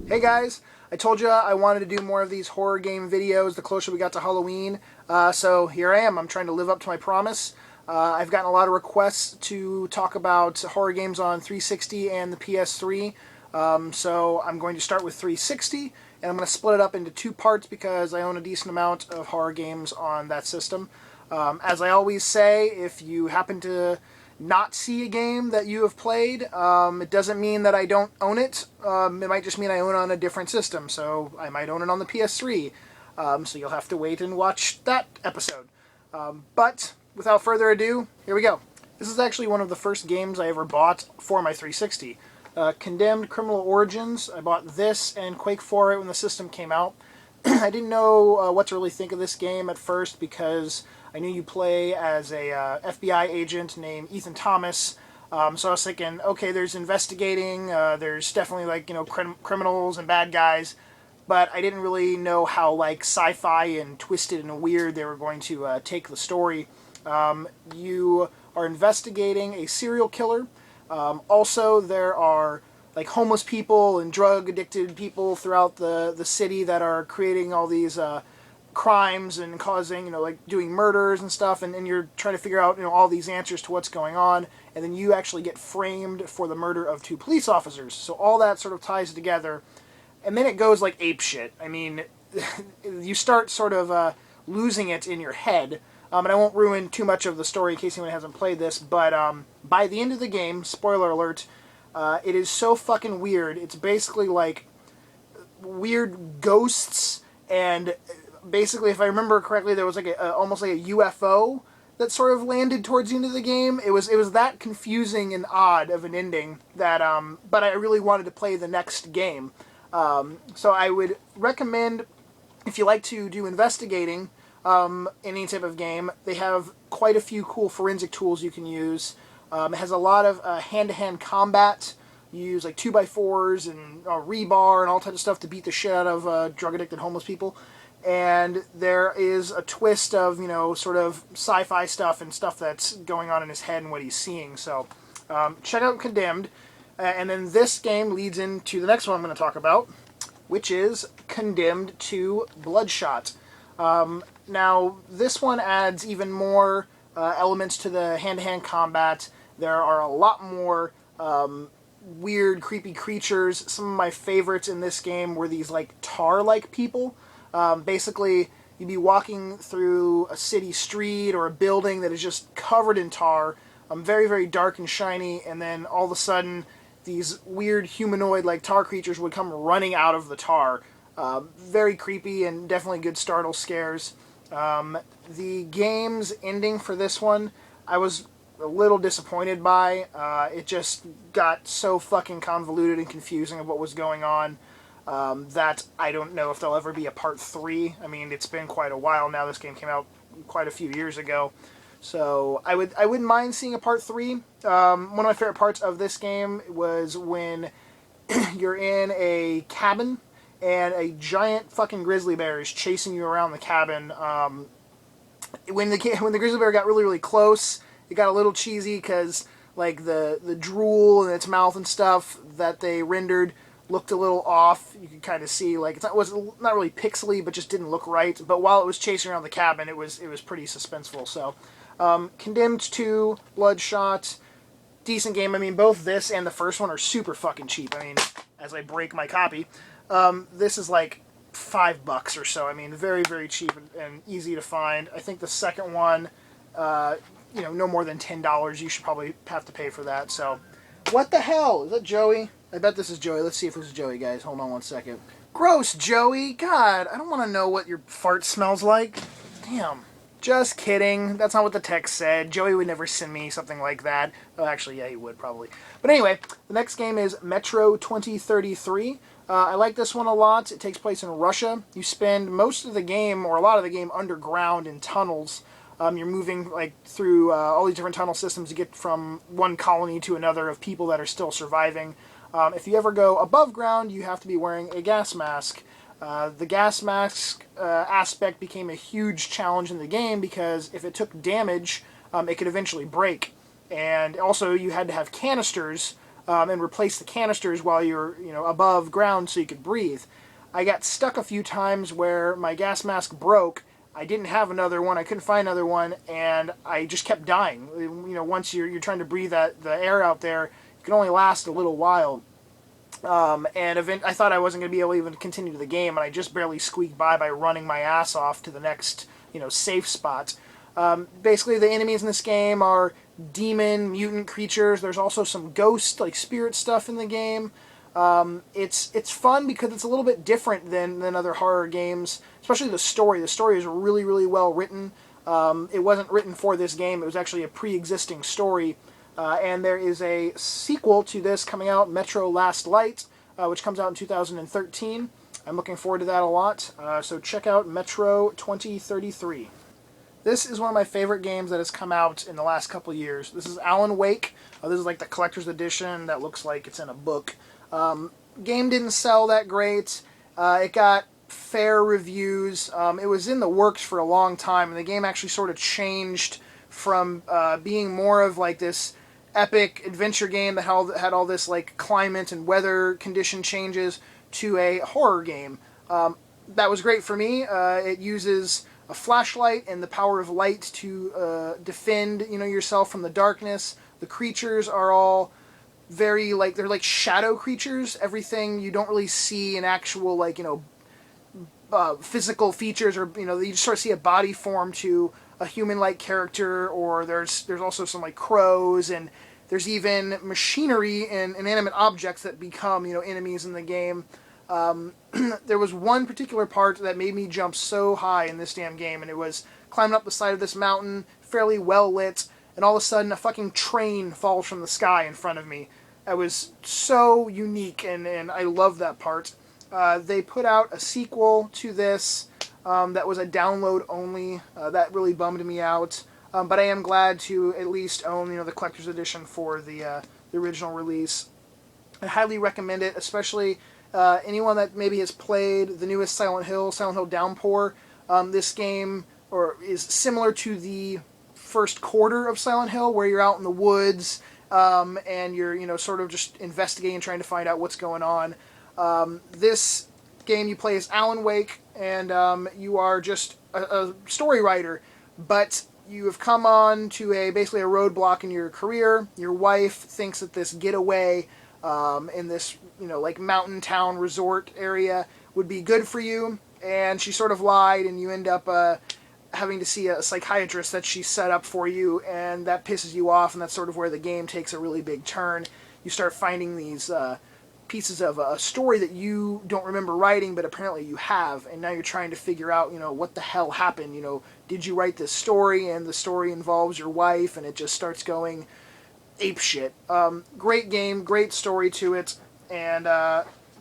Hey guys, I told you I wanted to do more of these horror game videos the closer we got to Halloween, so here I am. I'm trying to live up to my promise. I've gotten a lot of requests to talk about horror games on 360 and the PS3, so I'm going to start with 360, and I'm going to split it up into two parts because I own a decent amount of horror games on that system. As I always say, if you happen to not see a game that you have played, it doesn't mean that I don't own it. It might just mean I own it on a different system, so I might own it on the PS3. So you'll have to wait and watch that episode. But without further ado, here we go. This is actually one of the first games I ever bought for my 360. Condemned Criminal Origins. I bought this and Quake for it when the system came out. I didn't know what to really think of this game at first because I knew you play as a FBI agent named Ethan Thomas. So I was thinking, okay, there's investigating, there's definitely like, criminals and bad guys, but I didn't really know how like sci-fi and twisted and weird they were going to take the story. You are investigating a serial killer. Also, there are like homeless people and drug addicted people throughout the city that are creating all these crimes and causing, like doing murders and stuff, and you're trying to figure out, all these answers to what's going on, and then you actually get framed for the murder of two police officers. So all that sort of ties together, and then it goes like ape shit. I mean, you start sort of losing it in your head, and I won't ruin too much of the story in case anyone hasn't played this, but by the end of the game, spoiler alert, it is so fucking weird. It's basically like weird ghosts, and basically, if I remember correctly, there was like almost like a UFO that sort of landed towards the end of the game. It was that confusing and odd of an ending that, but I really wanted to play the next game. So I would recommend, if you like to do investigating in any type of game, they have quite a few cool forensic tools you can use. It has a lot of hand-to-hand combat. You use like 2x4s and rebar and all types of stuff to beat the shit out of drug-addicted homeless people. And there is a twist of, sort of sci-fi stuff and stuff that's going on in his head and what he's seeing. So check out Condemned. And then this game leads into the next one I'm going to talk about, which is Condemned 2 Bloodshot. Now, this one adds even more elements to the hand-to-hand combat. There are a lot more weird, creepy creatures. Some of my favorites in this game were these like tar-like people. Basically, you'd be walking through a city street or a building that is just covered in tar, very, very dark and shiny, and then all of a sudden, these weird humanoid-like tar creatures would come running out of the tar. Very creepy and definitely good startle scares. The game's ending for this one, I was a little disappointed by. It just got so fucking convoluted and confusing of what was going on. That I don't know if there'll ever be a part 3. I mean, it's been quite a while now. This game came out quite a few years ago. So I wouldn't mind seeing a part 3. One of my favorite parts of this game was when you're in a cabin and a giant fucking grizzly bear is chasing you around the cabin. When the grizzly bear got really, really close, it got a little cheesy because like the drool in its mouth and stuff that they rendered looked a little off. You could kind of see, like, it was not really pixely, but just didn't look right. But while it was chasing around the cabin, it was pretty suspenseful. So, Condemned 2, Bloodshot, decent game. I mean, both this and the first one are super fucking cheap. I mean, as I break my copy, this is like $5 or so. I mean, very, very cheap and easy to find. I think the second one, no more than $10. You should probably have to pay for that. So, what the hell? Is that Joey? I bet this is Joey. Let's see if this is Joey, guys. Hold on one second. Gross, Joey. God, I don't want to know what your fart smells like. Damn. Just kidding. That's not what the text said. Joey would never send me something like that. Oh, actually, yeah, he would probably. But anyway, the next game is Metro 2033. I like this one a lot. It takes place in Russia. You spend most of the game, or a lot of the game, underground in tunnels. You're moving like through all these different tunnel systems to get from one colony to another of people that are still surviving. If you ever go above ground, you have to be wearing a gas mask. The gas mask aspect became a huge challenge in the game because if it took damage, it could eventually break. And also, you had to have canisters and replace the canisters while you're above ground so you could breathe. I got stuck a few times where my gas mask broke. I didn't have another one. I couldn't find another one, and I just kept dying. Once you're trying to breathe the air out there, it can only last a little while. I thought I wasn't going to be able to even continue the game, and I just barely squeaked by running my ass off to the next, safe spot. Basically, the enemies in this game are demon, mutant creatures. There's also some ghost, like spirit stuff in the game. It's fun because it's a little bit different than other horror games, especially the story. The story is really, really well written. It wasn't written for this game. It was actually a pre-existing story. And there is a sequel to this coming out, Metro Last Light, which comes out in 2013. I'm looking forward to that a lot. So check out Metro 2033. This is one of my favorite games that has come out in the last couple of years. This is Alan Wake. This is like the collector's edition that looks like it's in a book. Game didn't sell that great. It got fair reviews. It was in the works for a long time, and the game actually sort of changed from being more of like this epic adventure game that had all this like climate and weather condition changes to a horror game. That was great for me. It uses a flashlight and the power of light to defend yourself from the darkness. The creatures are all very they're like shadow creatures. Everything you don't really see in actual physical features, or you just sort of see a body form to a human-like character. Or there's also some like crows, and there's even machinery and inanimate objects that become enemies in the game. There was one particular part that made me jump so high in this damn game, and it was climbing up the side of this mountain, fairly well lit, and all of a sudden a fucking train falls from the sky in front of me. That was so unique, and I love that part. They put out a sequel to this that was a download only. That really bummed me out. But I am glad to at least own the collector's edition for the original release. I highly recommend it, especially anyone that maybe has played the newest Silent Hill Downpour. This game is similar to the first quarter of Silent Hill, where you're out in the woods and you're sort of just investigating, trying to find out what's going on. This game you play as Alan Wake, and you are just a story writer, but you have come on to basically a roadblock in your career. Your wife thinks that this getaway in this like mountain town resort area would be good for you, and she sort of lied, and you end up having to see a psychiatrist that she set up for you, and that pisses you off, and that's sort of where the game takes a really big turn. You start finding these pieces of a story that you don't remember writing, but apparently you have, and now you're trying to figure out, what the hell happened. Did you write this story, and the story involves your wife, and it just starts going apeshit. Great game, great story to it, and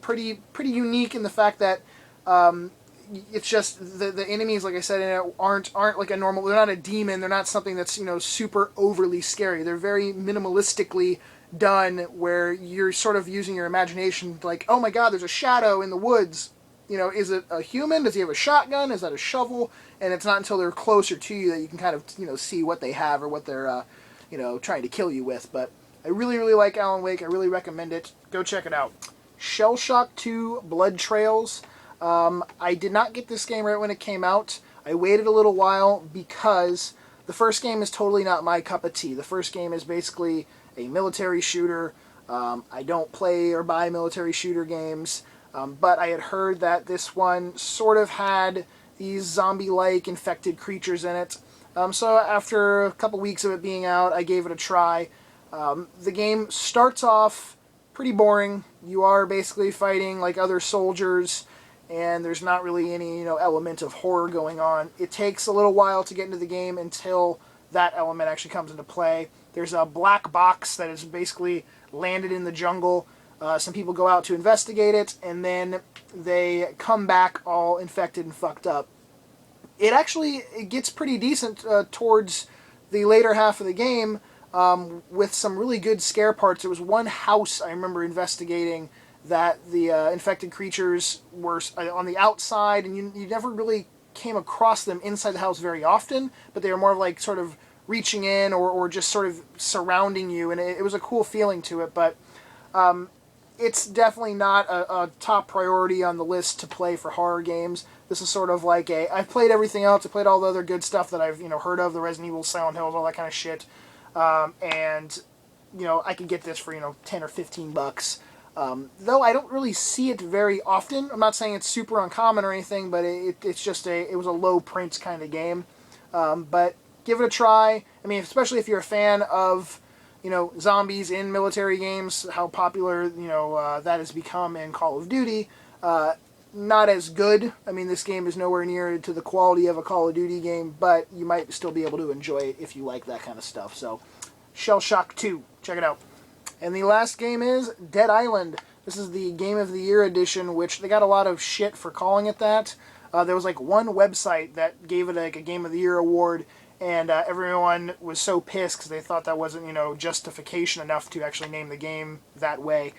pretty unique in the fact that it's just the enemies, like I said, in it aren't like a normal. They're not a demon. They're not something that's super overly scary. They're very minimalistically done, where you're sort of using your imagination, like, oh my god, there's a shadow in the woods. Is it a human? Does he have a shotgun? Is that a shovel? And it's not until they're closer to you that you can kind of see what they have or what they're trying to kill you with. But I really, really like Alan Wake. I really recommend it. Go check it out. ShellShocked 2 Blood Trails. I did not get this game right when it came out. I waited a little while because the first game is totally not my cup of tea. The first game is basically a military shooter. I don't play or buy military shooter games, but I had heard that this one sort of had these zombie-like infected creatures in it. So after a couple weeks of it being out, I gave it a try. The game starts off pretty boring. You are basically fighting like other soldiers, and there's not really any element of horror going on. It takes a little while to get into the game until that element actually comes into play. There's a black box that is basically landed in the jungle. Some people go out to investigate it, and then they come back all infected and fucked up. It gets pretty decent towards the later half of the game, with some really good scare parts. There was one house I remember investigating that the infected creatures were on the outside, and you never really came across them inside the house very often, but they were more like sort of reaching in or just sort of surrounding you, and it was a cool feeling to it. But It's definitely not a top priority on the list to play for horror games. This is sort of like I've played everything else. I played all the other good stuff that I've heard of, the Resident Evil, Silent Hills, all that kind of shit, and I could get this for 10 or 15 bucks. Though I don't really see it very often. I'm not saying it's super uncommon or anything, but it's just it was a low print kind of game. But give it a try. I mean, especially if you're a fan of zombies in military games, how popular that has become in Call of Duty. Not as good. I mean, this game is nowhere near to the quality of a Call of Duty game, but you might still be able to enjoy it if you like that kind of stuff. So, ShellShocked 2, check it out. And the last game is Dead Island. This is the Game of the Year edition, which they got a lot of shit for calling it that. There was like one website that gave it like a Game of the Year award, and everyone was so pissed because they thought that wasn't justification enough to actually name the game that way.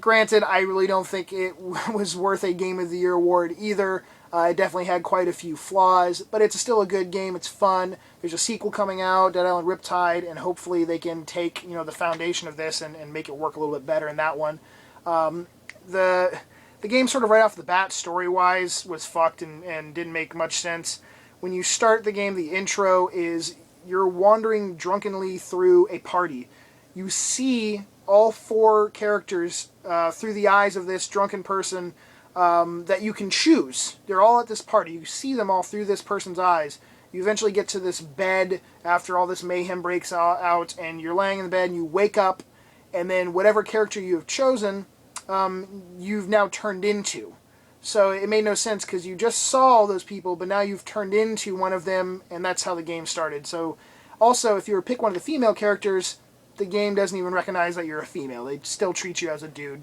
Granted, I really don't think it was worth a Game of the Year award either. It definitely had quite a few flaws, but it's still a good game. It's fun. There's a sequel coming out, Dead Island Riptide, and hopefully they can take the foundation of this and make it work a little bit better in that one. The game sort of right off the bat, story-wise, was fucked and didn't make much sense. When you start the game, the intro is you're wandering drunkenly through a party. You see all 4 characters through the eyes of this drunken person that you can choose. They're all at this party. You see them all through this person's eyes. You eventually get to this bed after all this mayhem breaks out, and you're laying in the bed, and you wake up, and then whatever character you have chosen, you've now turned into. So it made no sense because you just saw all those people, but now you've turned into one of them, and that's how the game started. So also, if you were to pick one of the female characters, the game doesn't even recognize that you're a female. They still treat you as a dude.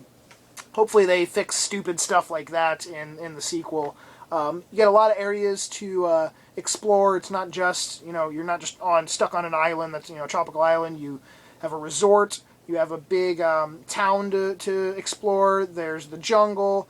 Hopefully they fix stupid stuff like that in the sequel. You get a lot of areas to explore. It's not just, you're not just stuck on an island that's, a tropical island. You have a resort. You have a big town to explore. There's the jungle.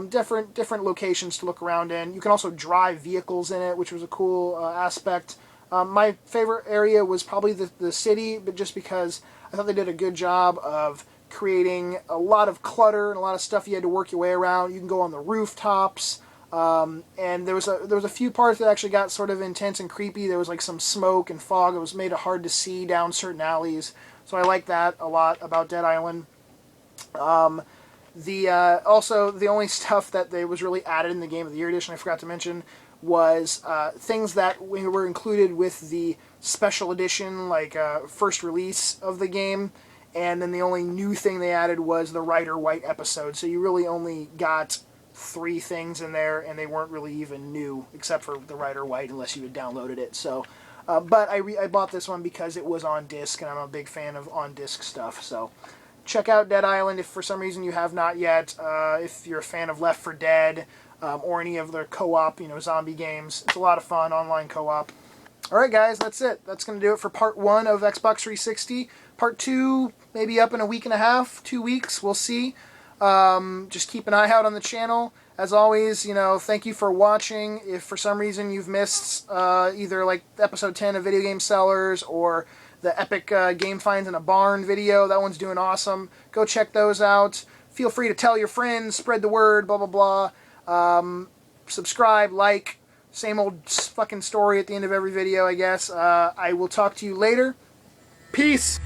Different locations to look around in. You can also drive vehicles in it, which was a cool aspect. My favorite area was probably the city, but just because I thought they did a good job of creating a lot of clutter and a lot of stuff you had to work your way around. You can go on the rooftops, and there was a few parts that actually got sort of intense and creepy. There was like some smoke and fog. It was made it hard to see down certain alleys, so I like that a lot about Dead Island. Also, the only stuff that they was really added in the Game of the Year edition I forgot to mention was things that were included with the special edition, like first release of the game, and then the only new thing they added was the Ryder White episode. So you really only got 3 things in there, and they weren't really even new, except for the Ryder White, unless you had downloaded it. So, but I bought this one because it was on disc, and I'm a big fan of on-disc stuff. So check out Dead Island if for some reason you have not yet. If you're a fan of Left 4 Dead, or any of their co-op, zombie games. It's a lot of fun, online co-op. Alright guys, that's it. That's going to do it for part 1 of Xbox 360. Part 2, maybe up in a week and a half, 2 weeks, we'll see. Just keep an eye out on the channel. As always, thank you for watching. If for some reason you've missed either like episode 10 of Video Game Sellers or the epic game finds in a barn video, that one's doing awesome. Go check those out. Feel free to tell your friends, spread the word, blah, blah, blah. Subscribe, like, same old fucking story at the end of every video, I guess. I will talk to you later. Peace!